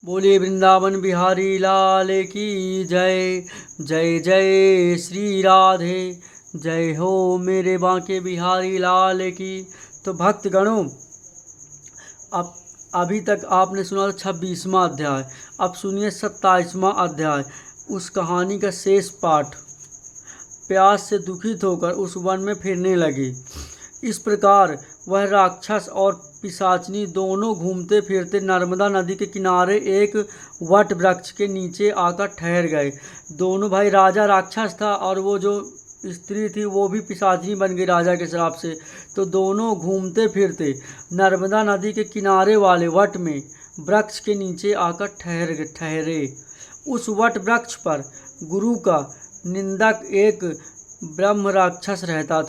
बोलिए वृंदावन बिहारी लाल की जय। जय जय श्री राधे। जय हो मेरे बांके बिहारी लाल की। तो भक्तगणों, अब अभी तक आपने सुना 26वां अध्याय। अब सुनिए 27वां अध्याय। उस कहानी का शेष पाठ। प्यास से दुखित होकर उस वन में फिरने लगे। इस प्रकार वह राक्षस और पिशाचनी दोनों घूमते फिरते नर्मदा नदी के किनारे एक वट वृक्ष के नीचे आकर ठहर गए। दोनों भाई, राजा राक्षस था और वो जो स्त्री थी वो भी पिशाचनी बन गई राजा के श्राप से। तो दोनों घूमते फिरते नर्मदा नदी के किनारे वाले वट में वृक्ष के नीचे आकर ठहरे। उस वट वृक्ष पर गुरु का निंदक एक ब्रह्म राक्षस रहता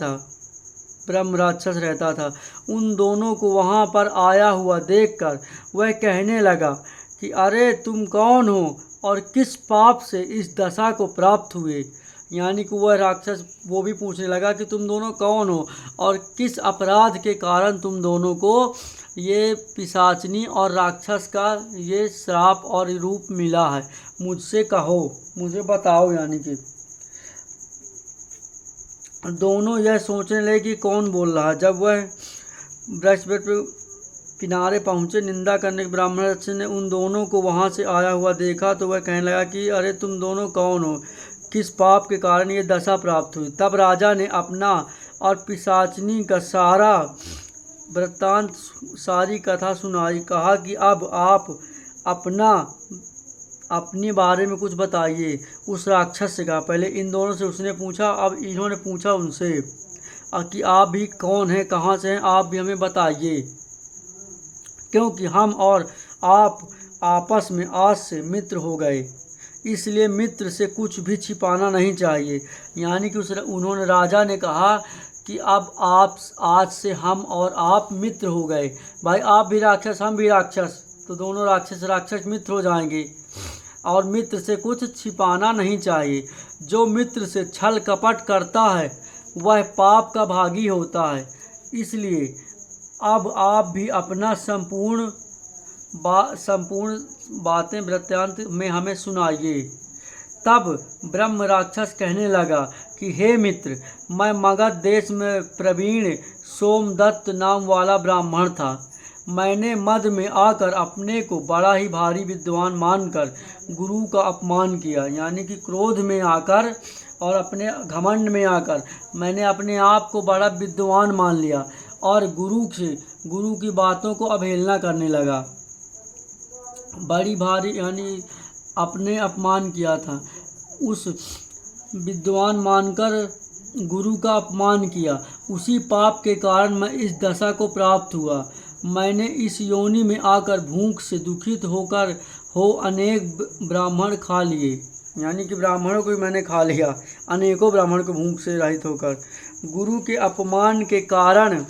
था। उन दोनों को वहाँ पर आया हुआ देखकर वह कहने लगा कि अरे तुम कौन हो और किस पाप से इस दशा को प्राप्त हुए। यानी कि वह राक्षस वो भी पूछने लगा कि तुम दोनों कौन हो और किस अपराध के कारण तुम दोनों को ये पिशाचनी और राक्षस का ये श्राप और रूप मिला है। मुझसे कहो, मुझे बताओ। यानी कि दोनों यह सोचने लगे कि कौन बोल रहा है। जब वह वृक्ष पर किनारे पहुँचे, निंदा करने के ब्राह्मण ने उन दोनों को वहाँ से आया हुआ देखा तो वह कहने लगा कि अरे तुम दोनों कौन हो, किस पाप के कारण ये दशा प्राप्त हुई। तब राजा ने अपना और पिशाचनी का सारा वृत्तांत, सारी कथा सुनाई। कहा कि अब आप अपने बारे में कुछ बताइए। उस राक्षस से कहा, पहले इन दोनों से उसने पूछा, अब इन्होंने पूछा उनसे कि आप भी कौन हैं, कहाँ से हैं, आप भी हमें बताइए, क्योंकि हम और आप आपस में आज से मित्र हो गए, इसलिए मित्र से कुछ भी छिपाना नहीं चाहिए। यानी कि उन्होंने राजा ने कहा कि अब आप आज से हम और आप मित्र हो गए। भाई, आप भी राक्षस हम भी राक्षस, तो दोनों राक्षस मित्र हो जाएंगे और मित्र से कुछ छिपाना नहीं चाहिए। जो मित्र से छल कपट करता है वह पाप का भागी होता है। इसलिए अब आप भी अपना संपूर्ण बातें वृत्तांत में हमें सुनाइए। तब ब्रह्म राक्षस कहने लगा कि हे मित्र, मैं मगध देश में प्रवीण सोमदत्त नाम वाला ब्राह्मण था। मैंने मद में आकर अपने को बड़ा ही भारी विद्वान मानकर गुरु का अपमान किया। यानी कि क्रोध में आकर और अपने घमंड में आकर मैंने अपने आप को बड़ा विद्वान मान लिया और गुरु की बातों को अवहेलना करने लगा। बड़ी भारी यानी अपने अपमान किया था। उस विद्वान मानकर गुरु का अपमान किया, उसी पाप के कारण मैं इस दशा को प्राप्त हुआ। मैंने इस योनि में आकर भूख से दुखित होकर अनेक ब्राह्मण खा लिए। यानी कि ब्राह्मणों को भी मैंने खा लिया, अनेकों ब्राह्मण को भूख से रहित होकर। गुरु के अपमान के कारण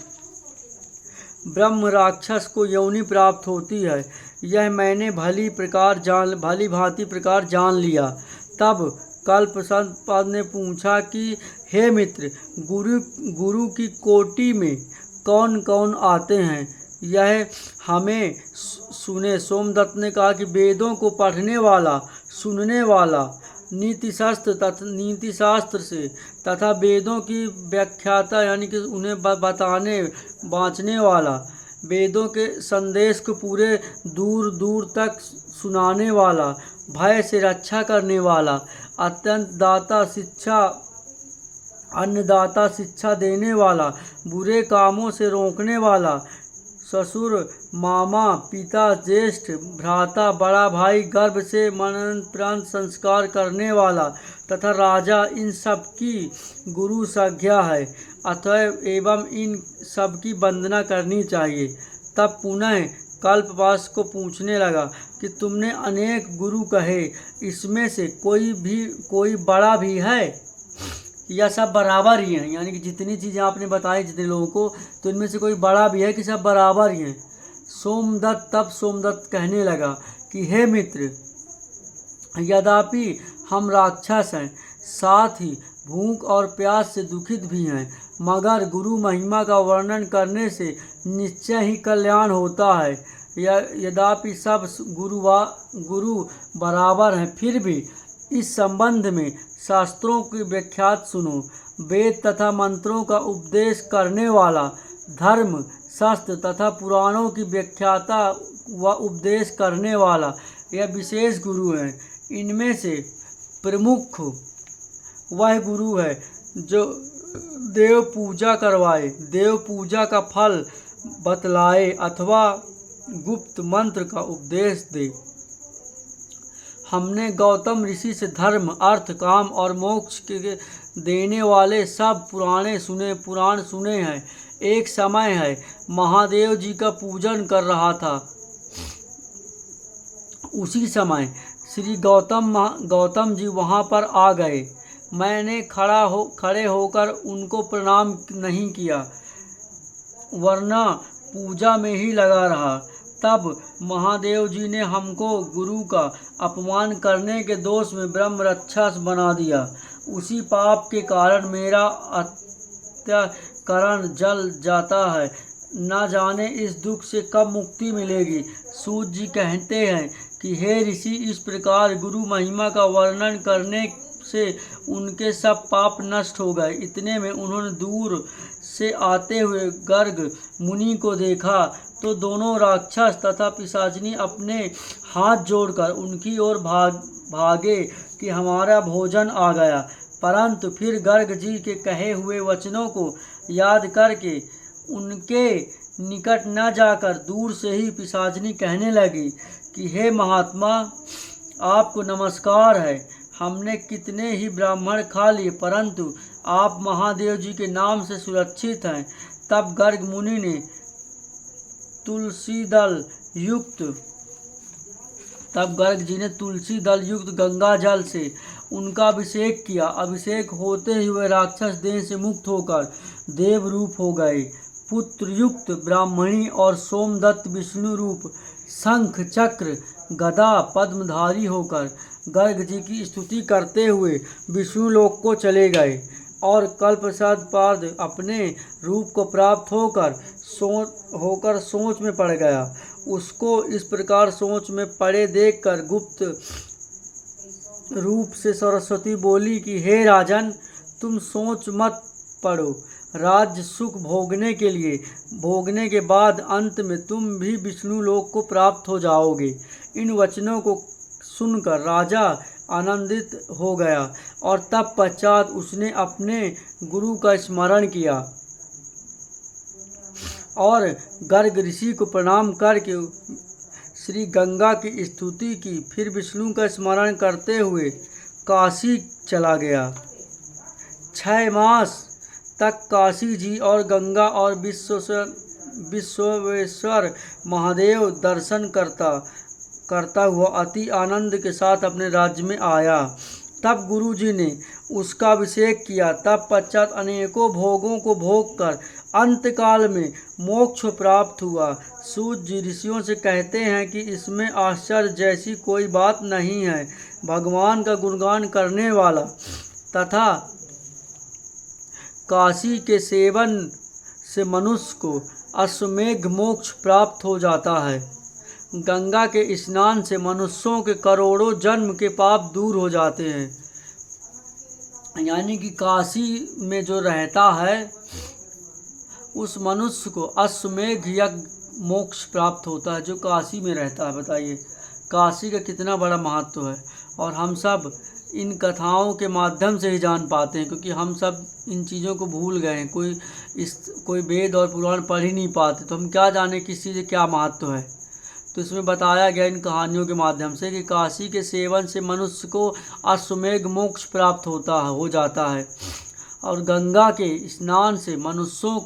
ब्रह्म राक्षस को योनि प्राप्त होती है, यह मैंने भली भांति प्रकार जान लिया। तब कल्पसंत ने पूछा कि हे मित्र, गुरु की कोटि में कौन कौन आते हैं, यह हमें सुने। सोमदत्त ने कहा कि वेदों को पढ़ने वाला, सुनने वाला, नीति शास्त्र से तथा वेदों की व्याख्याता यानी कि उन्हें बताने बाँचने वाला, वेदों के संदेश को पूरे दूर दूर तक सुनाने वाला, भय से रक्षा करने वाला, अन्नदाता शिक्षा देने वाला, बुरे कामों से रोकने वाला, ससुर, मामा, पिता, ज्येष्ठ, भ्राता, बड़ा भाई, गर्भ से मरणोपरांत संस्कार करने वाला तथा राजा, इन सब की गुरु संज्ञा है। अतएव एवं इन सब की वंदना करनी चाहिए। तब पुनः कल्पवास को पूछने लगा कि तुमने अनेक गुरु कहे, इसमें से कोई बड़ा भी है या सब बराबर ही हैं। यानी कि जितनी चीज़ें आपने बताई जितने लोगों को, तो इनमें से कोई बड़ा भी है कि सब बराबर ही हैं। तब सोमदत्त कहने लगा कि हे मित्र, यद्यपि हम राक्षस हैं, साथ ही भूख और प्यास से दुखित भी हैं, मगर गुरु महिमा का वर्णन करने से निश्चय ही कल्याण होता है। यद्यपि सब गुरु बराबर हैं, फिर भी इस संबंध में शास्त्रों की व्याख्यात सुनो। वेद तथा मंत्रों का उपदेश करने वाला, धर्म शास्त्र तथा पुराणों की व्याख्याता व उपदेश करने वाला, यह विशेष गुरु हैं। इनमें से प्रमुख वह गुरु है जो देव पूजा करवाए, देव पूजा का फल बतलाए अथवा गुप्त मंत्र का उपदेश दे। हमने गौतम ऋषि से धर्म, अर्थ, काम और मोक्ष के देने वाले सब पुराण सुने हैं। एक समय है, महादेव जी का पूजन कर रहा था। उसी समय श्री गौतम जी वहाँ पर आ गए। मैंने खड़े होकर उनको प्रणाम नहीं किया, वरना पूजा में ही लगा रहा। तब महादेव जी ने हमको गुरु का अपमान करने के दोष में ब्रह्म राक्षस बना दिया। उसी पाप के कारण मेरा अंतःकरण जल जाता है। न जाने इस दुख से कब मुक्ति मिलेगी। सूत जी कहते हैं कि हे ऋषि, इस प्रकार गुरु महिमा का वर्णन करने से उनके सब पाप नष्ट हो गए। इतने में उन्होंने दूर से आते हुए गर्ग मुनि को देखा तो दोनों राक्षस तथा पिशाचिनी अपने हाथ जोड़कर उनकी ओर भागे कि हमारा भोजन आ गया। परंतु फिर गर्ग जी के कहे हुए वचनों को याद करके उनके निकट न जाकर दूर से ही पिशाचिनी कहने लगी कि हे महात्मा, आपको नमस्कार है। हमने कितने ही ब्राह्मण खा लिए, परंतु आप महादेव जी के नाम से सुरक्षित हैं। तब गर्ग मुनि ने तुलसी दल युक्त गंगा जल से उनका अभिषेक किया। अभिषेक होते ही वह राक्षस देह से मुक्त होकर देव रूप हो गए। पुत्र युक्त ब्राह्मणी और सोमदत्त विष्णु रूप शंख चक्र गदा पद्मधारी होकर गर्ग जी की स्तुति करते हुए विष्णु लोक को चले गए और कल्पसर्पाद अपने रूप को प्राप्त होकर सोच में पड़ गया। उसको इस प्रकार सोच में पड़े देखकर गुप्त रूप से सरस्वती बोली कि हे राजन, तुम सोच मत पड़ो। राज्य सुख भोगने के बाद अंत में तुम भी विष्णु लोक को प्राप्त हो जाओगे। इन वचनों को सुनकर राजा आनंदित हो गया और तब पश्चात उसने अपने गुरु का स्मरण किया और गर्ग ऋषि को प्रणाम करके श्री गंगा की स्तुति की। फिर विष्णु का स्मरण करते हुए काशी चला गया। 6 मास तक काशी जी और गंगा और विश्वेश्वर महादेव दर्शन करता हुआ अति आनंद के साथ अपने राज्य में आया। तब गुरु जी ने उसका अभिषेक किया। तब पश्चात अनेकों भोगों को भोग कर अंतकाल में मोक्ष प्राप्त हुआ। सूत जी ऋषियों से कहते हैं कि इसमें आश्चर्य जैसी कोई बात नहीं है। भगवान का गुणगान करने वाला तथा काशी के सेवन से मनुष्य को अश्वमेघ मोक्ष प्राप्त हो जाता है। गंगा के स्नान से मनुष्यों के करोड़ों जन्म के पाप दूर हो जाते हैं। यानी कि काशी में जो रहता है उस मनुष्य को अश्वमेघ यज्ञ मोक्ष प्राप्त होता है, जो काशी में रहता है। बताइए काशी का कितना बड़ा महत्व है। और हम सब इन कथाओं के माध्यम से ही जान पाते हैं, क्योंकि हम सब इन चीज़ों को भूल गए हैं। कोई वेद और पुराण पढ़ ही नहीं पाते, तो हम क्या जाने किस चीज़ क्या महत्व है। तो इसमें बताया गया इन कहानियों के माध्यम से कि काशी के सेवन से मनुष्य को अश्वमेघ मोक्ष प्राप्त हो जाता है और गंगा के स्नान से मनुष्यों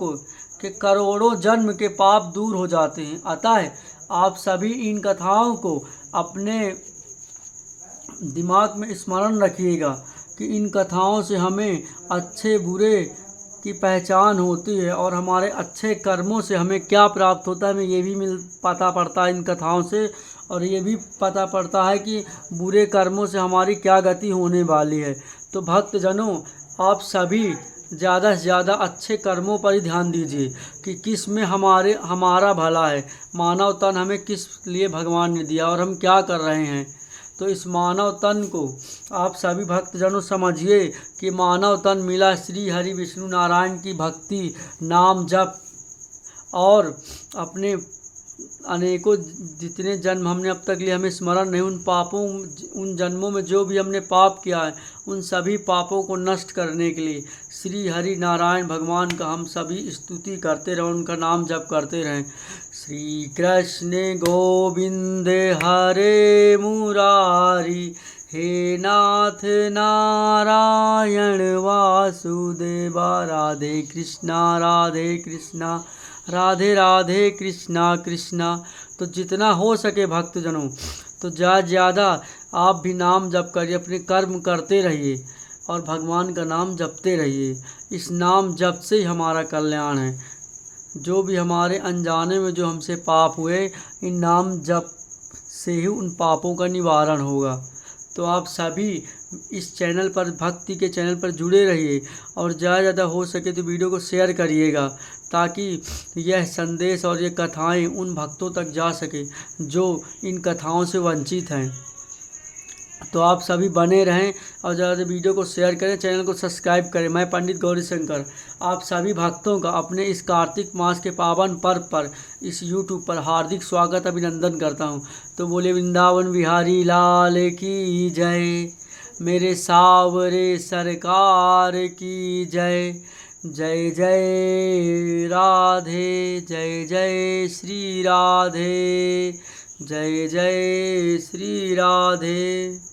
के करोड़ों जन्म के पाप दूर हो जाते हैं। अतः आप सभी इन कथाओं को अपने दिमाग में स्मरण रखिएगा कि इन कथाओं से हमें अच्छे बुरे की पहचान होती है और हमारे अच्छे कर्मों से हमें क्या प्राप्त होता है, हमें ये भी पता पड़ता है इन कथाओं से। और ये भी पता पड़ता है कि बुरे कर्मों से हमारी क्या गति होने वाली है। तो भक्तजनों, आप सभी ज़्यादा से ज़्यादा अच्छे कर्मों पर ही ध्यान दीजिए कि किस में हमारा भला है, मानव तन हमें किस लिए भगवान ने दिया और हम क्या कर रहे हैं। तो इस मानव तन को आप सभी भक्तजनों समझिए कि मानव तन मिला श्री हरि विष्णु नारायण की भक्ति, नाम जप और अपने अनेकों जितने जन्म हमने अब तक लिए हमें स्मरण नहीं, उन जन्मों में जो भी हमने पाप किया है उन सभी पापों को नष्ट करने के लिए श्री हरि नारायण भगवान का हम सभी स्तुति करते रहें, उनका नाम जप करते रहें। श्री कृष्ण गोविंद हरे मुरारी, हे नाथ नारायण वासुदेवा, राधे कृष्णा राधे राधे कृष्णा कृष्णा। तो जितना हो सके भक्तजनों तो ज़्यादा आप भी नाम जप करिए, अपने कर्म करते रहिए और भगवान का नाम जपते रहिए। इस नाम जप से ही हमारा कल्याण है। जो भी हमारे अनजाने में जो हमसे पाप हुए, इन नाम जप से ही उन पापों का निवारण होगा। तो आप सभी इस चैनल पर, भक्ति के चैनल पर जुड़े रहिए और ज़्यादा हो सके तो वीडियो को शेयर करिएगा, ताकि यह संदेश और ये कथाएं उन भक्तों तक जा सके जो इन कथाओं से वंचित हैं। तो आप सभी बने रहें और ज़्यादा वीडियो को शेयर करें, चैनल को सब्सक्राइब करें। मैं पंडित गौरी शंकर आप सभी भक्तों का अपने इस कार्तिक मास के पावन पर्व पर इस YouTube पर हार्दिक स्वागत अभिनंदन करता हूं। तो बोले वृंदावन बिहारी लाल की जय, मेरे सावरे सरकार की जय। जय जय राधे, जय जय श्री राधे, जय जय श्री राधे।